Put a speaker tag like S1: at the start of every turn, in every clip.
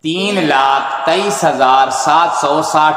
S1: 3,23,760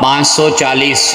S1: 540۔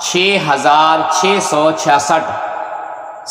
S1: 6,666۔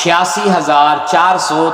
S1: 86,400۔